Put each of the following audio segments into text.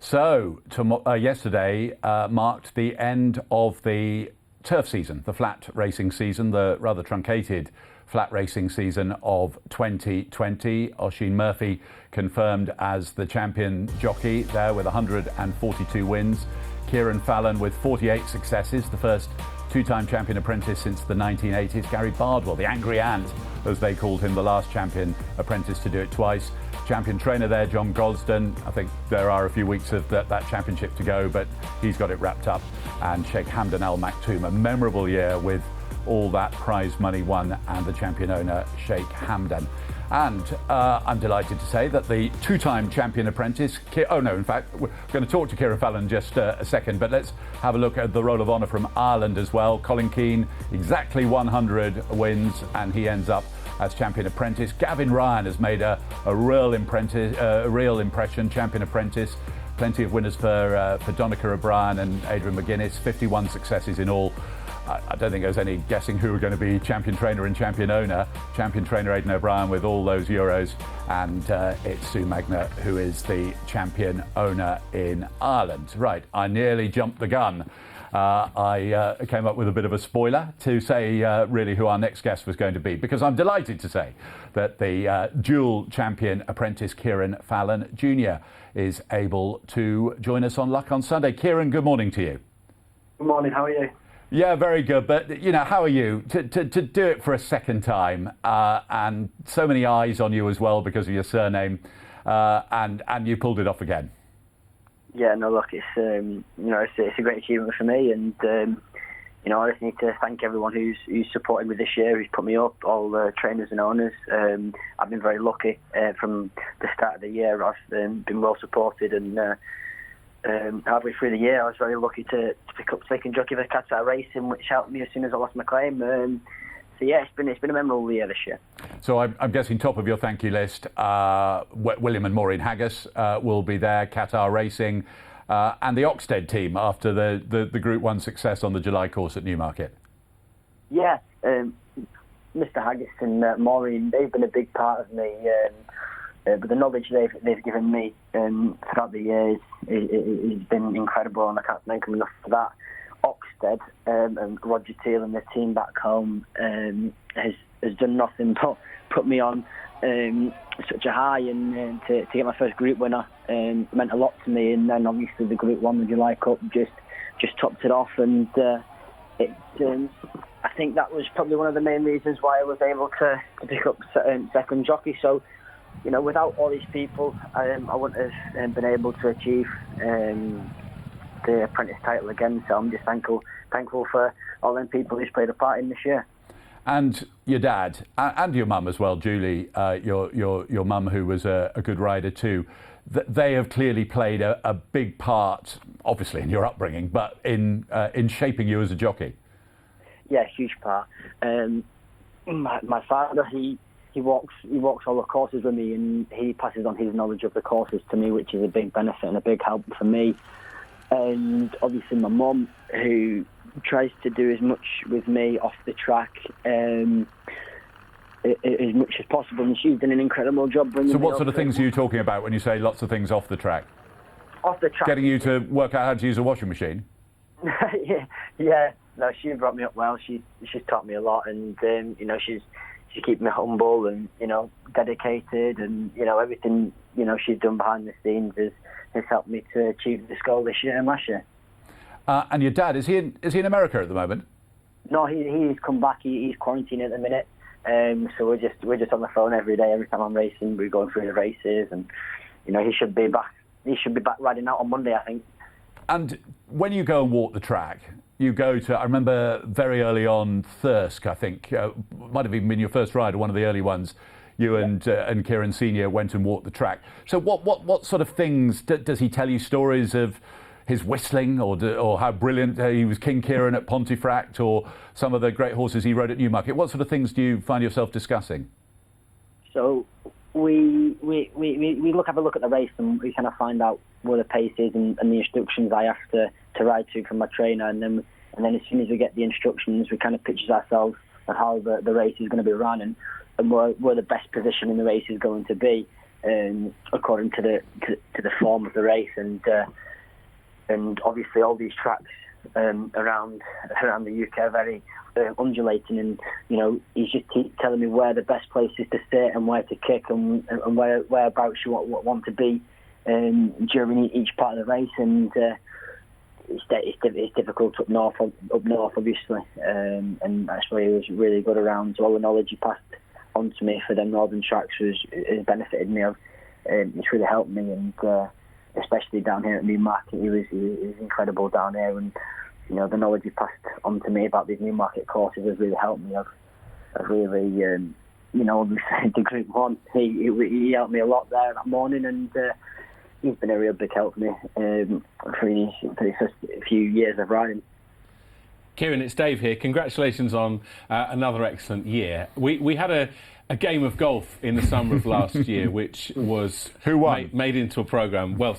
So, yesterday marked the end of the turf season, the flat racing season, the rather truncated flat racing season of 2020. Oisin Murphy confirmed as the champion jockey there with 142 wins. Cieren Fallon with 48 successes, the first two-time champion apprentice since the 1980s. Gary Bardwell, the Angry Ant, as they called him, the last champion apprentice to do it twice. Champion trainer there, John Gosden. I think there are a few weeks of that championship to go, but he's got it wrapped up. And Sheikh Hamdan Al Maktoum, a memorable year with all that prize money won, and the champion owner, Sheikh Hamdan. And I'm delighted to say that the two-time champion apprentice, in fact, we're going to talk to Cieren Fallon in just a second, but let's have a look at the Roll of Honour from Ireland as well. Colin Keane, exactly 100 wins, and he ends up as champion apprentice. Gavin Ryan has made a real impression, champion apprentice. Plenty of winners for Donica O'Brien and Adrian McGuinness, 51 successes in all. I don't think there's any guessing who are going to be champion trainer and champion owner. Champion trainer Aidan O'Brien with all those Euros, and it's Sue Magner who is the champion owner in Ireland. Right, I nearly jumped the gun. I came up with a bit of a spoiler to say really who our next guest was going to be, because I'm delighted to say that the dual champion apprentice Cieren Fallon Jr. is able to join us on Luck on Sunday. Cieren, good morning to you. Good morning, how are you? Yeah, very good. But, how are you? To do it for a second time, and so many eyes on you as well because of your surname, and you pulled it off again. Yeah, no, look, it's it's a great achievement for me, and I just need to thank everyone who's supported me this year, who's put me up, all the trainers and owners. I've been very lucky from the start of the year. I've been well supported, and halfway through the year, I was very lucky to pick up second jockey for Qatar Racing, which helped me as soon as I lost my claim. So yeah, it's been a memorable year this year. So I'm guessing top of your thank you list, William and Maureen Haggis will be there, Qatar Racing, and the Oxted team after the Group 1 success on the July course at Newmarket. Yeah, Mr. Haggis and Maureen, they've been a big part of me. But the knowledge they've given me throughout the years has been incredible, and I can't thank them enough for that. Oxted and Roger Teal and the team back home has done nothing but put me on such a high, and to get my first group winner meant a lot to me. And then obviously the Group 1, the July Cup, just topped it off, and I think that was probably one of the main reasons why I was able to pick up second jockey. So, without all these people, I wouldn't have been able to achieve the apprentice title again. So I'm just thankful for all them people who's played a part in this year. And your dad and your mum as well, Julie, your mum, who was a good rider too. They have clearly played a big part, obviously in your upbringing, but in shaping you as a jockey. Yeah, huge part. My father, he walks all the courses with me, and he passes on his knowledge of the courses to me, which is a big benefit and a big help for me. And obviously my mum, who tries to do as much with me off the track as much as possible, and she's done an incredible job bringing me up. So what sort of things are you talking about when you say lots of things off the track? Off the track. Getting you to work out how to use a washing machine? yeah. No, she brought me up well. She's taught me a lot, and she's kept me humble and dedicated, and everything she's done behind the scenes has helped me to achieve this goal this year and last year. And your dad, is he in America at the moment? No, he's come back. He's quarantined at the minute. So we're just on the phone every day. Every time I'm racing, we're going through the races, and he should be back. He should be back riding out on Monday, I think. And when you go and walk the track, you go to, I remember very early on, Thirsk, I think, might have even been your first ride, or one of the early ones. You and Cieren Sr. went and walked the track. So what sort of things does he tell you? Stories of his whistling, or how brilliant he was King Cieren at Pontefract, or some of the great horses he rode at Newmarket? What sort of things do you find yourself discussing? So we have a look at the race, and we kind of find out where the pace is and the instructions I have to ride to from my trainer, and then as soon as we get the instructions, we kind of picture ourselves at how the race is going to be run, and where the best position in the race is going to be. according to the form of the race, and obviously all these tracks around the UK are very undulating, and he's just keep telling me where the best places to sit and where to kick and whereabouts you want to be during each part of the race, and it's difficult up north obviously, and that's why he was really good around. So all the knowledge he passed on to me for them northern tracks has benefited me. It's really helped me, and especially down here at Newmarket, he was incredible down here, and the knowledge he passed on to me about these Newmarket courses has really helped me. I've really the Group 1, he helped me a lot there that morning, and he's been a real big help for me for the first few years of riding. Cieren, it's Dave here. Congratulations on another excellent year. We had a game of golf in the summer of last year, which was made into a programme. Well,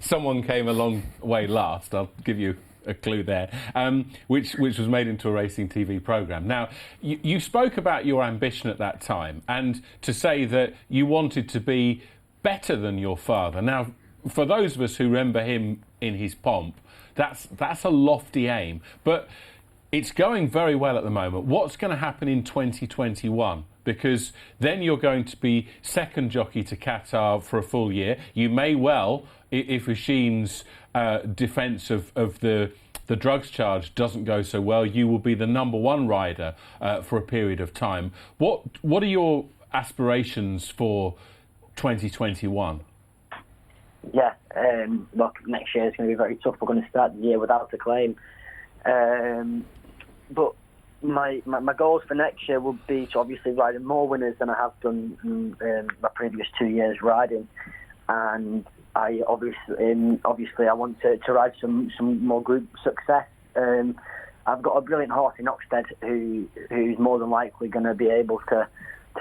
someone came a long way last. I'll give you a clue there, which was made into a racing TV programme. Now, you spoke about your ambition at that time, and to say that you wanted to be better than your father. Now, for those of us who remember him in his pomp, that's a lofty aim, but it's going very well at the moment. What's going to happen in 2021? Because then you're going to be second jockey to Qatar for a full year. You may well, if Hashim's defence of the drugs charge doesn't go so well, you will be the #1 rider for a period of time. What are your aspirations for 2021? Yeah, look, next year is going to be very tough. We're going to start the year without a claim. But my goals for next year would be to obviously ride more winners than I have done in my previous 2 years riding. And I obviously I want to ride some more group success. I've got a brilliant horse in Oxted who's more than likely going to be able to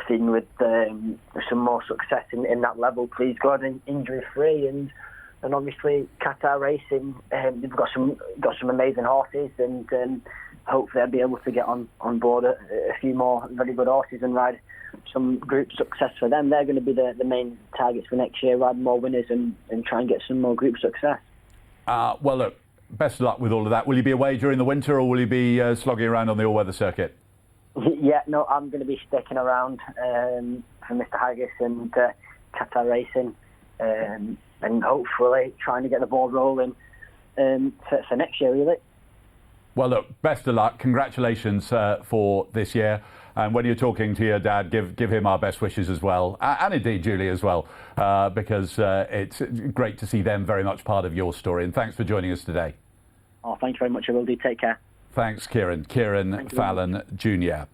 feed me with some more success in that level, please God, and injury free. And obviously Qatar Racing, they've got some amazing horses, and hopefully I'll be able to get on board a few more very good horses and ride some group success for them. They're going to be the main targets for next year, ride more winners and try and get some more group success. Well, look, best of luck with all of that. Will you be away during the winter, or will you be slogging around on the all-weather circuit? Yeah, no, I'm going to be sticking around for Mr. Haggis and Qatar Racing, and hopefully trying to get the ball rolling for next year, really. Well, look, best of luck. Congratulations for this year. And when you're talking to your dad, give him our best wishes as well, and indeed Julie as well, because it's great to see them very much part of your story. And thanks for joining us today. Oh, thank you very much. I will do. Take care. Thanks, Cieren. Cieren Fallon Jr.